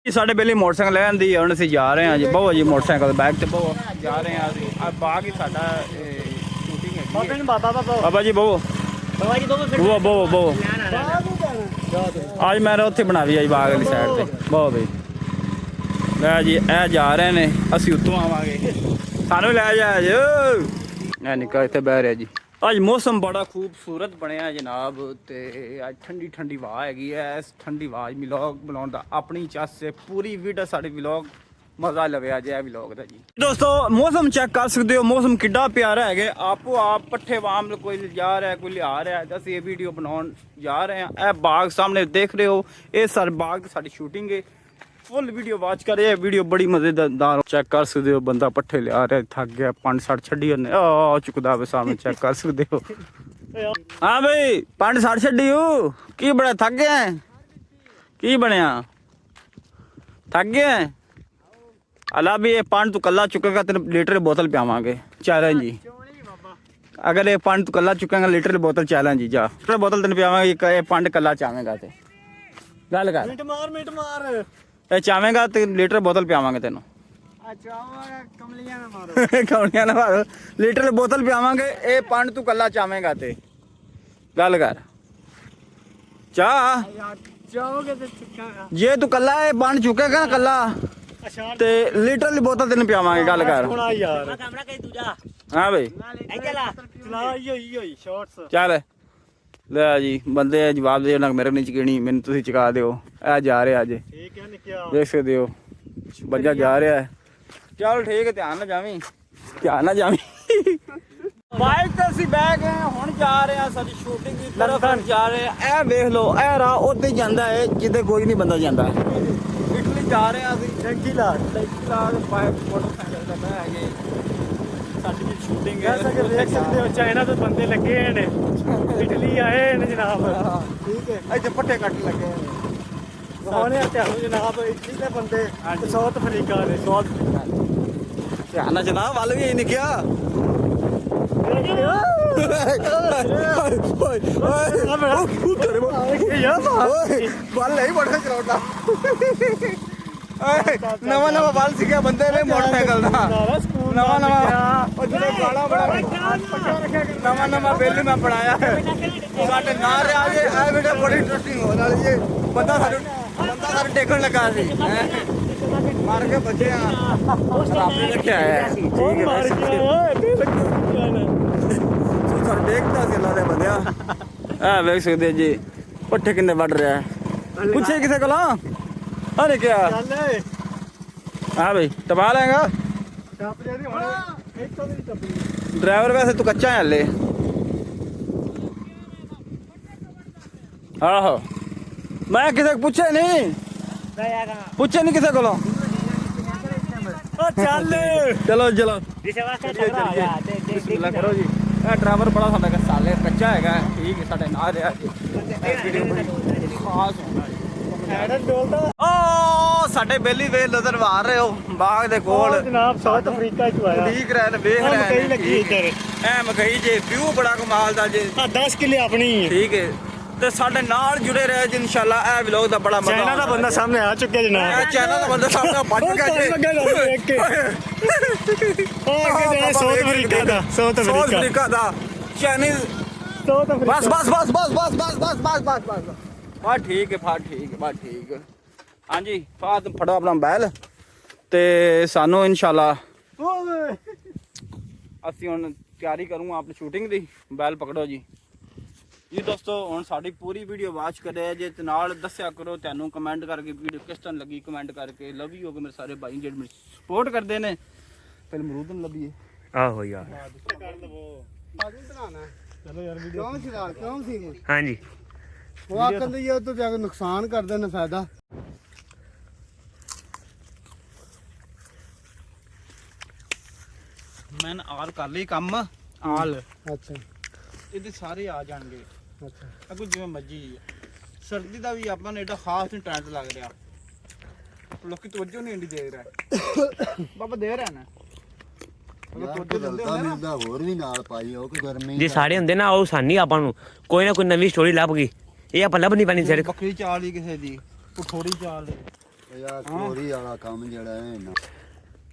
ਸਾਡੇ ਬੇਲੀ ਮੋਟਰਸਾਈਕਲ ਲੈਣ ਦੀ ਹੁਣ ਅਸੀਂ ਜਾ ਰਹੇ ਹਾਂ ਜੀ। ਬਹੁਤ ਜੀ ਮੋਟਰਸਾਈਕਲ ਬੈਗ ਤੇ ਬਹੁਤ ਜਾ ਰਹੇ ਹਾਂ ਅਸੀਂ। ਆ ਬਾਗ ਹੀ ਸਾਡਾ ਸ਼ੂਟਿੰਗ ਹੈਗੀ ਬਾਬਾ ਜੀ ਬਹੁਤ ਬਹੁਤ ਅੱਜ ਮੈਂ ਉੱਥੇ ਬਣਾ ਲਈ ਆ ਜੀ ਬਾਗ ਵਾਲੀ ਸਾਈਡ ਤੇ ਬਹੁਤ ਬਈ ਲੈ ਜੀ। ਇਹ ਜਾ ਰਹੇ ਨੇ ਅਸੀਂ ਉੱਤੋਂ ਆਵਾਂਗੇ ਸਾਨੂੰ ਲੈ ਜਾ ਜੀ। ਇਹ ਨਿੱਕਾ ਇੱਥੇ ਬਹਿ ਰਿਹਾ ਜੀ। ਅੱਜ ਮੌਸਮ ਬੜਾ ਖੂਬਸੂਰਤ ਬਣਿਆ ਜਨਾਬ ਤੇ ਅੱਜ ਠੰਡੀ ਠੰਡੀ ਹਵਾ ਹੈਗੀ ਹੈ। ਇਸ ਠੰਡੀ ਹਵਾ ਵਲੌਗ ਬਣਾਉਣ ਦਾ ਆਪਣੀ ਚਾਸ ਹੈ। ਪੂਰੀ ਵੀਡੀਓ ਸਾਡੇ ਵਲੌਗ ਮਜ਼ਾ ਲਵੇ ਅੱਜ ਇਹ ਵਲੌਗ ਦਾ ਜੀ। ਦੋਸਤੋ ਮੌਸਮ ਚੈੱਕ ਕਰ ਸਕਦੇ ਹੋ, ਮੌਸਮ ਕਿੱਡਾ ਪਿਆਰਾ ਹੈਗਾ। ਆਪੋ ਆਪ ਪੱਠੇ ਵਾਮ ਕੋਈ ਜਾ ਰਿਹਾ ਕੋਈ ਲਿਆ ਰਿਹਾ। ਅਸੀਂ ਇਹ ਵੀਡੀਓ ਬਣਾਉਣ ਜਾ ਰਹੇ ਹਾਂ। ਇਹ ਬਾਗ ਸਾਹਮਣੇ ਦੇਖ ਰਹੇ ਹੋ, ਇਹ ਸਰ ਬਾਗ ਸਾਡੀ ਸ਼ੂਟਿੰਗ ਹੈ। ਫੁੱਲ ਵੀਡੀਓ ਵਾਚ ਕਰੇ, ਵੀਡੀਓ ਬੜੀ ਮਜ਼ੇਦਾਰ। ਚੈੱਕ ਕਰ ਸਕਦੇ ਹੋ ਬੰਦਾ ਪੱਠੇ ਲਿਆ ਰਿਹਾ, ਥੱਕ ਗਿਆ, 5-60 ਛੱਡੀ ਉਹਨੇ ਆ ਚੁੱਕਦਾ ਵੇ ਸਾਹਮਣੇ ਚੈੱਕ ਕਰ ਸਕਦੇ ਹੋ। ਹਾਂ ਬਈ 5-60 ਛੱਡੀ ਹੋ ਕੀ ਬੜਾ ਥੱਕ ਗਿਆ ਕੀ ਬਣਿਆ ਥੱਕ ਗਿਆ ਅਲਾ ਵੀ ਇਹ ਪਾਣੀ ਤੂੰ ਕੱਲਾ ਚੁੱਕੇਗਾ ਤੈਨੂੰ ਲੀਟਰ ਦੀ ਬੋਤਲ ਪਿਆਵਾਂਗੇ ਚੈਲੰਜ ਜੀ। ਅਗਰ ਇਹ ਪਾਣੀ ਤੂੰ ਕੱਲਾ ਚੁੱਕੇਗਾ ਲੀਟਰ ਦੀ ਬੋਤਲ ਚੈਲੰਜ ਜੀ। ਜਾ ਲੀਟਰ ਬੋਤਲ ਤੈਨੂੰ ਪਿਆਵਾਂਗੇ। ਇਹ ਪੰਡ ਕੱਲਾ ਚਾਹਵੇਂਗਾ ਤੇ ਗੱਲ ਕਰ ਮਿੰਟ ਮਾਰ ਇਹ ਚਾਹਵੇਂਗਾ ਤੇ ਲੀਟਰ ਬੋਤਲ ਪਿਆਵਾਂਗੇ ਤੈਨੂੰ। ਕਮਲੀਆਂ ਨਾ ਮਾਰੋ ਲੀਟਰ ਦੀ ਬੋਤਲ ਪਿਆਵਾਂਗੇ। ਇਹ ਪੰਡ ਤੂੰ ਕੱਲਾ ਚਾਹਵੇਂਗਾ ਤੇ ਗੱਲ ਕਰ ਚਾਹ ਜੇ ਤੂੰ ਕੱਲਾ ਇਹ ਪੰਡ ਚੁੱਕੇਗਾ ਨਾ ਕੱਲਾ ਤੇ ਲੀਟਰ ਦੀ ਬੋਤਲ ਤੈਨੂੰ ਪਿਆਵਾਂਗੇ। ਗੱਲ ਕਰ ਹਾਂ ਬਈ ਚੱਲ ਲੈ ਜੀ। ਬੰਦੇ ਜਵਾਬ ਦੇ ਉਹਨਾਂ ਮੇਰੇ ਨਹੀਂ ਚਕਣੀ ਮੈਨੂੰ ਤੁਸੀਂ ਚਕਾ ਦਿਓ। ਇਹ ਜਾ ਰਿਹਾ ਅੱਜ ਦੇਖ ਸਕਦੇ ਹੋ ਬੱਚਾ ਜਾ ਰਿਹਾ ਹੈ। ਚਲ ਠੀਕ ਹੈ ਧਿਆਨ ਨਾ ਜਾਵੀਂ ਬਾਈਕ ਤੇ ਅਸੀਂ ਬਹਿ ਗਏ ਹੁਣ ਜਾ ਰਹੇ ਹਾਂ ਸਾਡੀ ਸ਼ੂਟਿੰਗ ਦੀ ਤਰਫ ਜਾ ਰਹੇ ਹਾਂ। ਇਹ ਵੇਖ ਲਓ ਇਹ ਰਾਹ ਉੱਥੇ ਜਾਂਦਾ ਹੈ ਜਿੱਥੇ ਕੋਈ ਨਹੀਂ ਬੰਦਾ ਜਾਂਦਾ। ਇਟਲੀ ਜਾ ਰਹੇ ਹਾਂ ਅਸੀਂ ਟੈਂਕੀ ਲਾ ਮੋਟਰਸਾਈਕਲ ਤੇ ਬਹਿ ਹੈਗੇ ਸਾਡੀ ਵੀ ਸ਼ੂਟਿੰਗ ਹੈ। ਦੇਖ ਸਕਦੇ ਹੋ ਚਾਈਨਾ ਤੋਂ ਬੰਦੇ ਲੱਗੇ ਨੇ ਇਟਲੀ ਆਏ ਨੇ ਜਨਾਬ। ਠੀਕ ਹੈ ਇੱਥੇ ਪੱਟੇ ਕੱਟ ਲੱਗੇ ਨੇ ਹੋਣੇ ਤੁਹਾਨੂੰ ਜਨਾਬ ਇਟਲੀ ਦੇ ਬੰਦੇ ਸਾਊਥ ਅਫਰੀਕਾ ਦੇ ਧਿਆਨ ਨਾਲ ਜਨਾਬ ਵੱਲ ਵੀ ਨਹੀਂ ਕਿਹਾ ਨਵਾਂ ਬਲ ਸਿੱਖਿਆ ਬੰਦੇ ਨੇ ਮੋਟਰਸਾਈਕਲ ਦਾ ਨਵਾਂ ਬਿੱਲ ਮੈਂ ਬਣਾਇਆ ਸਾਡੇ ਨਾਲ ਰਿਹਾ ਜੇ ਇਹ ਵੀਡੀਓ ਬੜੀ ਇੰਟਰਸਟਿੰਗ ਹੋਣ ਵਾਲੀ ਹੈ। ਬੰਦਾ ਸਾਨੂੰ ਟੇਕਣ ਲੱਗਾ ਸੀ ਮਾਰ ਕੇ ਬੱਚੇ ਰੱਬ ਨੇ ਰੱਖਿਆ ਹੈ। ਦੇਖਦਾ ਸੀ ਅੱਲਾ ਦੇ ਬੰਦਿਆ। ਇਹ ਵੇਖ ਸਕਦੇ ਜੀ ਪੱਠੇ ਕਿੰਨੇ ਵੱਢ ਰਿਹਾ ਪੁੱਛੇ ਕਿਸੇ ਕੋਲੋਂ ਅਰੇ ਕਿਆ ਹਾਂ ਬਈ ਟਪਾ ਲੈਗਾ ਡਰਾਈਵਰ ਵੈਸੇ ਤੂੰ ਕੱਚਾ ਹੈ ਹਲੇ। ਆਹੋ ਮੈਂ ਕਿਸੇ ਪੁੱਛੇ ਨਹੀਂ ਕਿਸੇ ਕੋਲੋਂ। ਚਲੋ ਕਰੋ ਜੀ। ਇਹ ਡਰਾਈਵਰ ਬੜਾ ਸਾਡਾ ਸਾਲੇ ਕੱਚਾ ਹੈਗਾ ਠੀਕ ਹੈ ਸਾਡੇ ਨਾਲ ਰਿਹਾ ਖਾਸ ਓ ਸਾਡੇ ਬੇਲੀ ਵੇ ਨਜ਼ਰ ਮਾਰ ਰਹੇ ਹੋ ਬਾਗ ਦੇ ਕੋਲ ਜਨਾਬ ਸਾਊਥ ਅਫਰੀਕਾ ਚ ਆਇਆ ਠੀਕ ਰਹਿ ਵੇਖ ਰਹੇ ਲੱਗੀ ਇੱਧਰ ਐ ਮਕਈ ਜੇ ਵਿਊ ਬੜਾ ਕਮਾਲ ਦਾ ਜੇ 10 ਕਿੱਲੇ ਆਪਣੀ ਠੀਕ ਹੈ ਤੇ ਸਾਡੇ ਨਾਲ ਜੁੜੇ ਰਹੇ ਜੀ ਇਨਸ਼ਾਅੱਲਾ। ਇਹ ਵਲੌਗ ਦਾ ਬੜਾ ਮਜ਼ਾ ਚਾਈਨਾ ਦਾ ਬੰਦਾ ਸਾਹਮਣੇ ਆ ਚੁੱਕਿਆ ਜਨਾਬ। ਇਹ ਚਾਈਨਾ ਦਾ ਬੰਦਾ ਸਾਹਮਣੇ ਪੱਟ ਗਿਆ ਜੀ ਸਾਊਥ ਅਫਰੀਕਾ ਦਾ ਚਾਈਨੀਜ਼ ਬਸ ਠੀਕ ਹੈ ਹਾਂਜੀ ਫਾਤ ਫੜੋ ਆਪਣਾ ਮੋਬਾਈਲ ਤੇ ਸਾਨੂੰ ਇਨਸ਼ਾਅੱਲਾ ਅਸੀਂ ਹੁਣ ਤਿਆਰੀ ਕਰੂੰਗਾ ਆਪਣੀ ਸ਼ੂਟਿੰਗ ਦੀ। ਮੋਬਾਈਲ ਪਕੜੋ ਜੀ ਦੋਸਤੋ ਹੁਣ ਸਾਡੀ ਪੂਰੀ ਵੀਡੀਓ ਵਾਚ ਕਰਿਆ ਜੇ ਤੇ ਨਾਲ ਦੱਸਿਆ ਕਰੋ ਤੁਹਾਨੂੰ ਕਮੈਂਟ ਕਰਕੇ ਵੀਡੀਓ ਕਿਸ ਤਰ੍ਹਾਂ ਲੱਗੀ। ਕਮੈਂਟ ਕਰਕੇ ਲਵ ਯੂ ਹੋ ਗਏ ਮੇਰੇ ਸਾਰੇ ਭਾਈ ਜਿਹੜੇ ਮੈਨੂੰ ਸਪੋਰਟ ਕਰਦੇ ਨੇ। ਪਹਿਲੇ ਅਮਰੂਦ ਨੂੰ ਲੱਭੀਏ ਆਹੋ ਯਾਰ ਚਲੋ ਯਾਰ ਵੀਡੀਓ ਕਿਉਂ ਸੀ ਹਾਂਜੀ ਉਹ ਆਖਣ ਦੀ ਉਹ ਤੋਂ ਜਾ ਕੇ ਨੁਕਸਾਨ ਕਰਦੇ ਨੇ ਫਾਇਦਾ। ਮੈਂ ਆਲ ਕਰ ਲਈ ਕੰਮ ਆਲ ਅੱਛਾ ਇਹਦੇ ਸਾਰੇ ਆ ਜਾਣਗੇ। ਅੱਛਾ ਅੱਗੋਂ ਜਿਵੇਂ ਮਰਜੀ ਸਰਦੀ ਦਾ ਵੀ ਆਪਾਂ ਨੂੰ ਏਡਾ ਖਾਸ ਨਹੀਂ ਟ੍ਰੈਂਡ ਲੱਗ ਰਿਹਾ। ਲੋਕੀ ਤਵੱਜੋ ਨਹੀਂ ਇੰਡੀ ਦੇ ਰਿਹਾ ਬਾਬਾ ਦੇ ਰਿਹਾ ਨਾ ਹੋਰ ਵੀ ਨਾਲ ਪਾਈ ਉਹ ਕਿ ਗਰਮੀ ਜੇ ਸਾਰੇ ਹੁੰਦੇ ਨਾ ਉਹ ਸਾਨੀ ਆਪਾਂ ਨੂੰ ਕੋਈ ਨਾ ਕੋਈ ਨਵੀਂ ਸਟੋਰੀ ਲੱਭ ਗਈ। ਇਹ ਆਪਾਂ ਲੱਭ ਨਹੀਂ ਪੈਣੀ ਸਿਰ ਬੱਕਰੀ ਚਾਲ ਹੀ ਕਿਸੇ ਦੀ ਥੋੜੀ ਚਾਲ ਯਾਰ ਚੋਰੀ ਵਾਲਾ ਕੰਮ ਜਿਹੜਾ ਹੈ ਨਾ,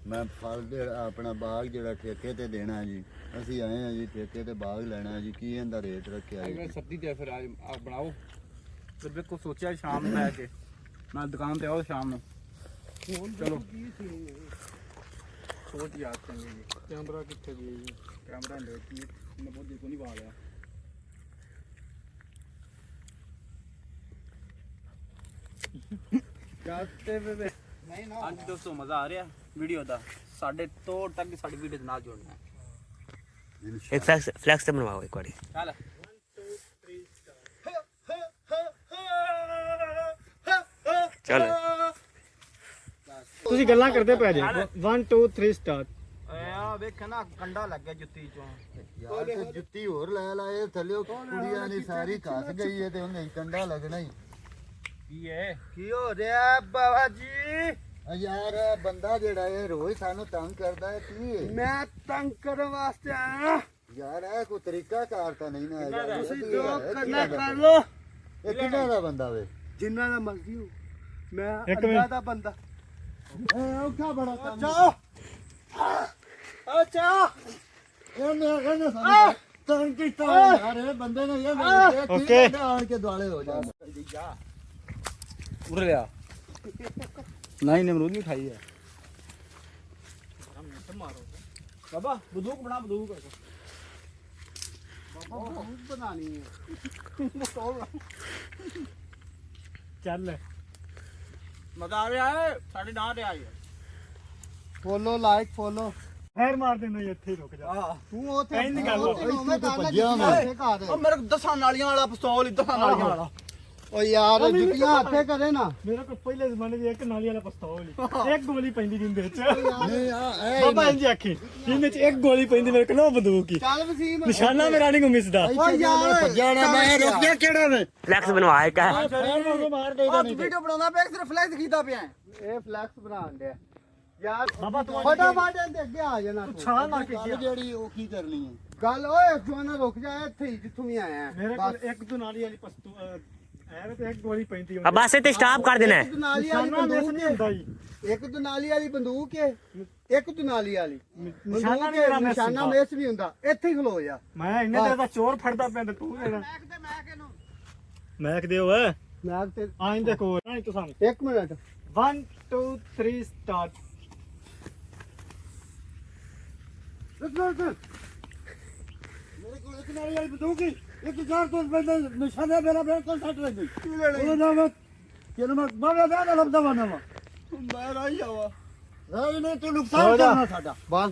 ਮੈਂ ਫਲ ਦੇ ਆਪਣਾ ਬਾਗ ਜਿਹੜਾ ਠੇਕੇ ਤੇ ਦੇਣਾ ਜੀ। ਅਸੀਂ ਆਏ ਆ ਜੀ ਠੇਕੇ ਤੇ ਬਾਗ ਲੈਣਾ ਜੀ। ਕੀ ਇਹਦਾ ਰੇਟ ਰੱਖਿਆ ਜੀ? ਸਬਜ਼ੀ ਤੇ ਫਿਰ ਆਪ ਬਣਾਓ। ਫਿਰ ਦੇਖੋ ਸੋਚਿਆ ਸ਼ਾਮ ਨੂੰ ਬੈ ਕੇ ਮੈਂ ਦੁਕਾਨ ਤੇ ਆਓ ਸ਼ਾਮ ਨੂੰ। ਚਲੋ ਸੋਚ ਯਾਦ ਚੰਗੀ ਜੀ। ਕੈਮਰਾ ਕਿੱਥੇ ਗਿਆ ਜੀ? ਕੈਮਰਾ ਲੈ ਕੀ ਮੈਂ ਬਹੁਤ ਦੇਖੋ ਨਹੀਂ ਪਾ ਲਿਆ। ਜਾਤੇ ਬੇਬੇ ਨਹੀਂ ਨਾ। ਅੱਜ ਦੋਸਤੋ ਮਜ਼ਾ ਆ ਰਿਹਾ ਵੀਡੀਓ ਦਾ। ਸਾਡੇ ਤੋਂ ਤੱਕ ਸਾਡੀ ਵੀਡੀਓ ਦੇ ਨਾਲ ਜੁੜਨਾ ਹੈ। एक फ्लैक्स से बनवाओ एक बार। ਚੱਲ चल ਤੁਸੀਂ ਗੱਲਾਂ ਕਰਦੇ ਪਏ ਜੇ 1 2 3 ਸਟਾਰਟ। ਆ ਵੇਖ ਨਾ ਕੰਡਾ ਲੱਗ ਗਿਆ ਜੁੱਤੀ ਚੋਂ। ਯਾਰ ਤੇ ਜੁੱਤੀ ਹੋਰ ਲੈ ਲਾਏ ਥੱਲੇ ਕੁੜੀਆਂ ਦੀ ਸਾਰੀ ਘਸ ਗਈ ਹੈ ਤੇ ਉਹਨੇ ਕੰਡਾ ਲੱਗਣਾ ਹੀ। ਕੀ ਹੈ? ਕੀ ਹੋ ਰਿਹਾ ਬਾਬਾ ਜੀ? ਯਾਰ ਬੰਦਾ ਜਿਹੜਾ ਇਹ ਰੋਜ਼ ਸਾਨੂੰ ਤੰਗ ਕਰਦਾ ਹੈ। ਕੀ ਹੈ? ਮੈਂ ਤੰਗ ਕਰਨ ਵਾਸਤੇ ਆਇਆ। ਯਾਰ ਇਹ ਕੋਈ ਤਰੀਕਾ ਕਾਰ ਤਾਂ ਨਹੀਂ ਨਾ ਹੈਗਾ। ਤੁਸੀਂ ਜੋ ਕਰਨਾ ਕਰ ਲੋ। ਇਹ ਕਿਹੜਾ ਦਾ ਬੰਦਾ ਵੇ? ਜਿੰਨਾ ਦਾ ਮਰਜ਼ੀ ਹੋ, ਮੈਂ ਅੱਲਾ ਦਾ ਬੰਦਾ। ਔਖਾ ਬੜਾ ਕੰਮ ਅੱਛਾ ਇਹਨੇ ਕਹਿੰਦੇ ਸਾਨੂੰ ਤੰਗ ਕੀਤਾ ਯਾਰ। ਇਹ ਬੰਦੇ ਨੇ ਇਹ ਓਕੇ ਆਣ ਕੇ ਦੁਆਲੇ ਹੋ ਜਾ। ਉੜ ਲਿਆ ਨਹੀਂ ਨਮਰੂਦ ਵੀ ਖਾਈ ਹੈ। ਬਾਬਾ ਬੰਦੂਕ ਬਣਾ ਬੰਦੂਕ। ਬਾਬਾ ਬਣਾਣੀ ਹੈ। ਚੱਲ ਮਜ਼ਾ ਆ ਰਿਹਾ ਹੈ। ਸਾਡੇ ਨਾਲ ਰਿਹਾ ਹੈ। ਫੋਲੋ ਲਾਈਕ ਫੋਲੋ ਫੇਰ ਮਾਰ ਦੇਣਾ ਇੱਥੇ ਹੀ ਰੁਕ ਜਾ। ਤੂੰ ਉੱਥੇ ਐਂ ਨੀ ਗੱਲ ਭੱਜਿਆ ਉਹ ਮੇਰੇ 10 ਨਾਲੀਆਂ ਵਾਲਾ ਪਿਸਤੌਲ 10 ਨਾਲੀਆਂ ਵਾਲਾ। ਓ ਯਾਰ ਜੁੱਤੀਆਂ ਹੱਥੇ ਕਰੇ ਨਾ। ਮੇਰੇ ਕੋਲ ਪਹਿਲੇ ਜ਼ਮਾਨੇ 'ਚ ਇੱਕ ਨਾਲੀ ਵਾਲਾ ਪਿਸਤੌਲ ਹੀ ਇੱਕ ਗੋਲੀ ਪੈਂਦੀ ਜਿੰਦੇ ਵਿੱਚ। ਨਹੀਂ ਆ ਬਾਬਾ ਇੰਜ ਆਖੀ ਜਿੰਦੇ 'ਚ ਇੱਕ ਗੋਲੀ ਪੈਂਦੀ ਮੇਰੇ ਕੋਲ ਉਹ ਬੰਦੂਕ ਹੀ। ਚੱਲ ਵਸੀਮ ਨਿਸ਼ਾਨਾ ਮੇਰਾ ਨਹੀਂ ਮਿਸਦਾ। ਓ ਯਾਰ ਭੱਜਿਆ ਨਾ। ਮੈਂ ਰੁਕ ਜਾ ਕਿਹੜਾ ਵੇ? फ्लैक्स बनवा एक है। ਮਾਰ ਦੇਗਾ ਨਹੀਂ ਵੀਡੀਓ ਬਣਾਉਂਦਾ ਪਿਆ ਸਿਰਫ ਫਲੈਕਸ ਕੀਤਾ ਪਿਆ। ਇਹ ਫਲੈਕਸ ਬਣਾਉਣ ਡਿਆ ਯਾਰ। ਬਾਬਾ ਤੂੰ ਫਟਾਫਟ ਇਹਦੇ ਅੱਗੇ ਆ ਜਾਣਾ ਤੂੰ। ਛਾਲ ਮਾਰ ਕੇ ਗੱਲ ਗਿਆ। ਜਿਹੜੀ ਉਹ ਕੀ ਕਰਨੀ ਹੈ? ਗੱਲ ਓਏ ਜਵਾਨਾ ਰੁਕ ਜਾ ਇੱਥੇ ਹੀ ਜਿੱਥੋਂ ਵੀ ਆਇਆ ਮੇਰੇ ਕੋਲ ਇੱਕ ਦੋ ਨਾਲੀ ਵਾਲੀ ਪਿਸਤੌਲ ਐਵੇਂ ਤੇ ਇੱਕ ਗੋਲੀ ਪੈਂਦੀ अब बस से स्टॉप कर देना है। ਇੱਕ ਦੁਨਾਲੀ ਵਾਲੀ ਬੰਦੂਕ ਨਹੀਂ ਹੁੰਦਾ ਜੀ। ਇੱਕ ਦੁਨਾਲੀ ਵਾਲੀ ਬੰਦੂਕ ਹੈ। ਇੱਕ ਦੁਨਾਲੀ ਵਾਲੀ ਨਿਸ਼ਾਨਾ ਨਹੀਂ ਮੇਰਾ ਮਿਸ ਨਿਸ਼ਾਨਾ ਹੁੰਦਾ। ਮਿਸ ਵੀ ਹੁੰਦਾ। ਇੱਥੇ ਹੀ ਖਲੋ ਜਾ। ਮੈਂ ਇੰਨੇ ਤੇ ਦਾ ਚੋਰ ਫੜਦਾ ਪਿਆ ਤੇ ਤੂੰ ਜਿਹੜਾ ਮੈਕ ਦੇ ਓਏ ਮੈਂ ਤੇ ਆਇੰਦੇ ਕੋਲ ਨਹੀਂ ਤੂੰ ਸਾਨੂੰ। ਇੱਕ ਮਿੰਟ 1 2 3 ਸਟਾਰਟ। ਮੇਰੇ ਕੋਲ ਇੱਕ ਨਾਲੀ ਵਾਲੀ ਬੰਦੂਕ ਹੀ ਇੱਕ ਚਾਰ ਤੋਂ ਬੰਦੇ ਨਿਸ਼ਾਨਾ ਮੇਰਾ ਬਿਲਕੁਲ ਸੱਟ ਲੱਗੀ। ਉਹ ਨਾ ਕਿਹਨੂੰ ਮੈਂ ਬਾਬਾ ਲੱਭਦਾ ਵਨਾ ਮੈਂ ਰਾਈ ਆਵਾ। ਨਹੀਂ ਤੂੰ ਨੁਕਸਾਨ ਕਰਨਾ ਸਾਡਾ। ਬਸ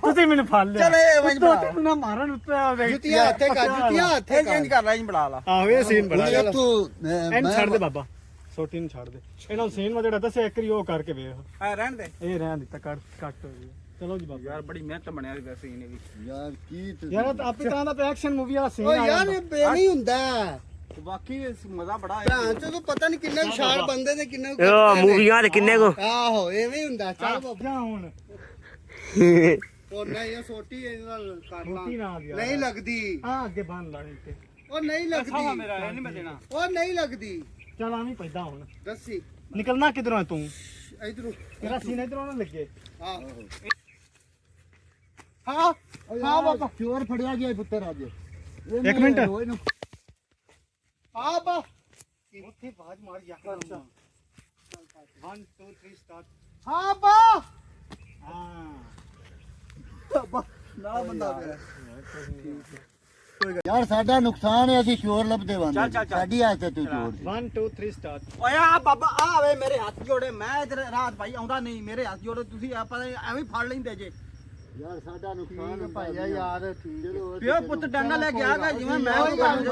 ਤੁਸੀਂ ਮੈਨੂੰ ਫੜ ਲਿਆ। ਚੱਲ ਇਹ ਵੰਜ ਬਣਾ। ਤੂੰ ਨਾ ਮਾਰਨ ਉੱਤੇ ਆ ਵੇ। ਜੁੱਤੀਆਂ ਹੱਥੇ ਕਰ ਜੁੱਤੀਆਂ ਹੱਥੇ ਇਹ ਚੇਂਜ ਕਰ ਲੈ ਇੰਜ ਬਣਾ ਲਾ। ਆਹੋ ਇਹ ਸੀਨ ਬੜਾ ਕਰ ਤੂੰ ਇਹਨੂੰ ਛੱਡ ਦੇ ਬਾਬਾ। ਛੋਟੀ ਨੂੰ ਛੱਡ ਦੇ। ਇਹਨਾਂ ਨੂੰ ਸੀਨ ਵਾ ਜਿਹੜਾ ਦੱਸਿਆ ਇੱਕ ਵਾਰੀ ਉਹ ਕਰਕੇ ਵੇਖ। ਆ ਰਹਿਣ ਦੇ। ਇਹ ਰਹਿਣ ਦਿੱਤਾ ਕੱਟ ਹੋ ਗਈ। ਚਲੋ ਜੀ ਬਾਬਾ। ਯਾਰ ਬੜੀ ਮਿਹਨਤ ਬਣਿਆ ਵੈਸੇ ਇਹਨੇ ਵੀ। ਯਾਰ ਕੀ ਤੂੰ ਯਾਰ ਆਪੇ ਤਾਂ ਦਾ ਐਕਸ਼ਨ ਮੂਵੀ ਵਾਲਾ ਸੀਨ ਓ ਆ ਯਾਰ ਇਹ ਬੇਨੀ ਹੁੰਦਾ। ਬਾਕੀ ਮਜ਼ਾ ਬੜਾ ਆਇਆ। ਭਰਾ ਤੈਨੂੰ ਪਤਾ ਨਹੀਂ ਕਿੰਨੇ ਵਿਸ਼ਾਲ ਬੰਦੇ ਨੇ ਕਿੰਨੇ ओ मूवियां ते किन्ने को। ਆਹੋ ਐਵੇਂ ਹੀ ਹੁੰਦਾ। ਚੱਲ ਬਾਬਾ ਜਾ ਹੁਣ ਉਹ ਨਹੀਂ ਇਹ ਸੋਟੀ ਇਹਦੇ ਨਾਲ ਕਰ ਲਾਂ। ਛੋਟੀ ਨਾ ਗਿਆ ਨਹੀਂ ਲੱਗਦੀ। ਆ ਅੱਗੇ ਬੰਨ ਲਾਣੀ ਤੇ ਉਹ ਨਹੀਂ ਸਾਵਾ ਲੱਗਦੀ। ਮੇਰਾ ਇਹ ਨਹੀਂ ਮੈਂ ਦੇਣਾ। ਉਹ ਨਹੀਂ ਲੱਗਦੀ। ਚੱਲ ਆਵੀਂ ਪੈਦਾ ਹੁਣ ਦੱਸੀ ਨਿਕਲਣਾ ਕਿਧਰੋਂ ਹੈ ਤੂੰ? ਇਧਰੋਂ ਤੇਰਾ ਸੀਨ ਇਧਰੋਂ ਨਾ ਲੱਗੇ। ਆਹੋ ਹਾਂ ਹਾਂ ਬਾਬਾ ਚੋਰ ਫੜਿਆ ਗਿਆ ਪੁੱਤਰ ਅੱਜ। ਇੱਕ ਮਿੰਟ। ਹਾਂ ਬਾ ਉੱਥੇ ਬਾਜ ਮਾਰ ਜਾ। 1 2 3 ਸਟਾਰਟ। ਹਾਂ ਬਾ ਹਾਂ ਨਾਲ ਬੰਦਾ ਪਿਆ। ਯਾਰ ਸਾਡਾ ਨੁਕਸਾਨ ਹੈ। ਅਸੀਂ ਚੋਰ ਲੱਭਦੇ ਚੱਲ, ਵਾਂਦੇ ਚੱਲ। ਸਾਡੀ ਆਸ ਤੇ ਤੂੰ ਚੋਰ ਸੀ। 1 2 3 ਸਟਾਰਟ। ਓਏ ਆ ਬਾਬਾ ਆ ਆਵੇ ਮੇਰੇ ਹੱਥ ਜੋੜੇ। ਮੈਂ ਇਧਰ ਰਾਤ ਭਾਈ ਆਉਂਦਾ ਨਹੀਂ। ਮੇਰੇ ਹੱਥ ਜੋੜੇ ਤੁਸੀਂ ਆਪਾਂ ਐਵੇਂ ਫੜ ਲੈਂਦੇ ਜੇ। ਯਾਰ ਸਾਡਾ ਨੁਕਸਾਨ ਭਾਈਆ ਯਾਰ ਠੀਕ। ਪਿਓ ਪੁੱਤ ਡਾਂਗਾ ਲੈ ਕੇ ਆ ਗਿਆ ਜਿਵੇਂ ਮੈਂ ਕੋਈ ਗੱਲ ਨੀ,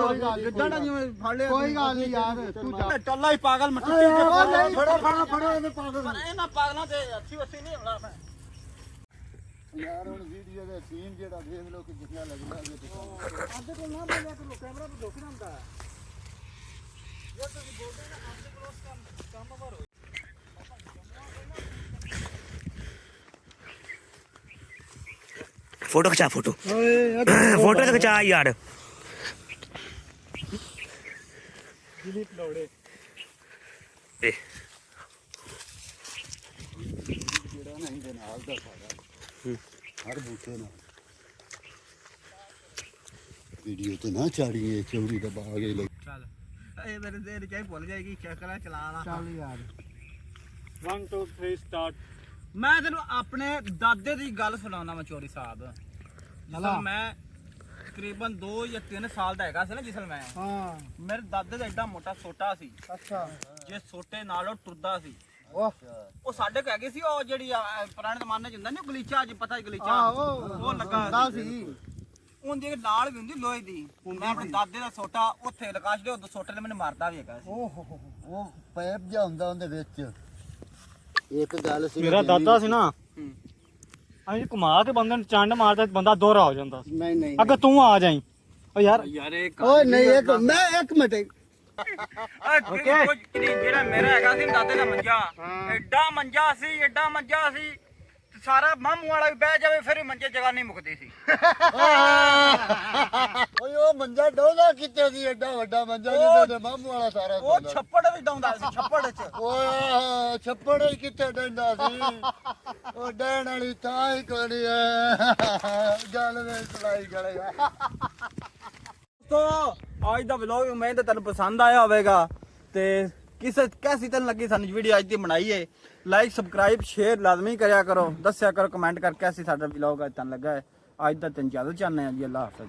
ਗਿੱਦੜ ਨਾਲ ਜਿਵੇਂ ਫੜ ਲਿਆ। ਕੋਈ ਗੱਲ ਨਹੀਂ ਯਾਰ ਤੂੰ ਜਾ। ਟੱਲਾ ਹੀ ਪਾਗਲ ਮੱਟੀ ਫੜੋ ਫੜੋ ਫੜੋ ਇਹਨੇ ਪਾਗਲ ਨੂੰ। ਇਹਨਾਂ ਪਾਗਲਾਂ ਤੇ ਅੱਛੀ ਵਸੀ ਨਹੀਂ ਹੋਣਾ ਮੈਂ। ਯਾਰ ਹੁਣ ਵੀਡੀਓ ਦੇ ਸੀਨ ਜਿਹੜਾ ਦੇਖ ਲਓ ਕਿ ਜਿੰਨਾ ਲੱਗਦਾ ਹੈ ਅੱਧੇ ਕੋਲ ਨਾ ਬੋਲਿਆ ਕਰੋ ਕੈਮਰਾ ਤੇ ਦੁੱਖ ਨਾ ਹੁੰਦਾ। ਜੇ ਤੁਸੀਂ ਬੋਲਦੇ ਨਾ ਅੱਧੇ ਕੋਲ ਉਸ ਕੰਮ ਭਰੋ। फोटो खिंचा फोटो। फोटो तो खिंचा यार। दिलीप लोड़े ए ਦੇ ਨਾਲ ਦਾ ਸਾਰਾ ਹਰ ਬੂਟੇ ਨਾਲ ਵੀਡੀਓ ਤੇ ਨਾ ਚਾੜੀਏ ਚੌੜੀ ਦਾ ਬਾਗ ਹੀ ਲੱਗ ਚੱਲ ਇਹ ਮੇਰੇ ਦੇਰ ਚਾਹੀ ਭੁੱਲ ਜਾਏਗੀ ਚੱਕਰਾ ਚਲਾਣਾ ਚੱਲ ਯਾਰ 1 2 3 ਸਟਾਰਟ ਮੈਂ ਤੈਨੂੰ ਆਪਣੇ ਦਾਦੇ ਦੀ ਗੱਲ ਸੁਣਾਉਣਾ ਮੈਂ ਚੋਰੀ ਸਾਹਿਬ ਜਦੋਂ ਮੈਂ ਤਕਰੀਬਨ 2 ਜਾਂ 3 ਸਾਲ ਦਾ ਹੈਗਾ ਸੀ ਨਾ ਜਿਸਲ ਮੈਂ ਹਾਂ ਮੇਰੇ ਦਾਦੇ ਦਾ ਐਡਾ ਮੋਟਾ ਸੋਟਾ ਸੀ ਅੱਛਾ ਜੇ ਸੋਟੇ ਨਾਲ ਉਹ ਟੁਰਦਾ ਸੀ ਵਾਹ ਉਹ ਸਾਡੇ ਕੋਲ ਹੈਗੇ ਸੀ ਉਹ ਜਿਹੜੀ ਪੁਰਾਣੇ ਜ਼ਮਾਨੇ ਚ ਹੁੰਦਾ ਨਹੀਂ ਗਲੀਚਾ ਅੱਜ ਪਤਾ ਗਲੀਚਾ ਆਹੋ ਉਹ ਲੱਗਾ ਹੁੰਦਾ ਸੀ ਉਹਦੀ ਨਾਲ ਵੀ ਹੁੰਦੀ ਲੋਹੇ ਦੀ ਮੈਂ ਆਪਣੇ ਦਾਦੇ ਦਾ ਸੋਟਾ ਉੱਥੇ ਲਕਾਸ਼ ਦੇ ਉਹ ਸੋਟੇ ਨੇ ਮੈਨੂੰ ਮਾਰਦਾ ਵੀ ਹੈਗਾ ਸੀ ਓਹ ਉਹ ਪੈਪ ਜਿਹਾ ਹੁੰਦਾ ਉਹਦੇ ਵਿੱਚ ਇੱਕ ਗੱਲ ਸੀ ਮੇਰਾ ਦਾਦਾ ਸੀ ਨਾ ਅਸੀਂ ਘੁਮਾ ਕੇ ਬੰਦੇ ਨੂੰ ਚੰਡ ਮਾਰਦਾ ਬੰਦਾ ਦੋਹਰਾ ਹੋ ਜਾਂਦਾ ਸੀ ਨਹੀਂ ਨਹੀਂ ਅਗਰ ਤੂੰ ਆ ਜਾਈ ਓ ਯਾਰ ਯਾਰ ਇਹ ਓਏ ਨਹੀਂ ਇੱਕ ਮੈਂ ਇੱਕ ਮਿੰਟ ਜਿਹੜਾ ਮੇਰਾ ਹੈਗਾ ਸੀ ਦਾਦੇ ਦਾ ਮੰਜਾ ਐਡਾ ਮੰਜਾ ਸੀ ਸਾਰਾ ਮਾਮੂ ਵਾਲਾ ਵੀ ਬਹਿ ਜਾਵੇ ਫਿਰ ਵੀ ਮੰਜੇ ਜਗ੍ਹਾ ਨਹੀਂ ਮੁੱਕਦੀ ਸੀ ਓਏ ਉਹ ਮੰਜਾ ਡੋਲਾ ਕਿਤੇ ਸੀ ਐਡਾ ਵੱਡਾ ਮੰਜਾ ਜਿਹਦੇ ਤੇ ਮਾਮੂ ਵਾਲਾ ਸਾਰਾ ਉਹ ਸੌਂਦਾ। ਛੱਪੜ ਵੀ ਡਾਉਂਦਾ ਸੀ ਛੱਪੜ 'ਚ ਓਏ ਆਹ ਛੱਪੜ ਹੀ ਕਿੱਥੇ ਡੰਡਾ ਸੀ ਉਹ ਡੈਣ ਵਾਲੀ ਤਾਂ ਹੀ ਕੋਣੀ ਐ ਗੱਲ ਵਿੱਚ ਚਲਾਈ ਗਲੇ ਤੋ ਅੱਜ ਦਾ ਵਲੌਗ ਉਮੀਦ ਹੈ ਤੁਹਾਨੂੰ ਪਸੰਦ ਆਇਆ ਹੋਵੇਗਾ ਤੇ ਕੈਸੀ ਤੁਹਾਨੂੰ ਲੱਗੀ ਸਾਨੂੰ ਵੀਡੀਓ ਅੱਜ ਦੀ ਬਣਾਈ ਹੈ ਲਾਈਕ ਸਬਸਕ੍ਰਾਈਬ ਸ਼ੇਅਰ ਲਾਜ਼ਮੀ ਕਰਿਆ ਕਰੋ ਦੱਸਿਆ ਕਰੋ ਕਮੈਂਟ ਕਰਕੇ ਅਸੀਂ ਸਾਡਾ ਵਲੌਗ ਅੱਜ ਤੁਹਾਨੂੰ ਲੱਗਾ ਹੈ ਅੱਜ ਦਾ ਤੈਨੂੰ ਜ਼ਿਆਦਾ ਚਾਹੁੰਦੇ ਹਾਂ ਜੀ ਅੱਲਾਹ ਹਾਫਿਜ਼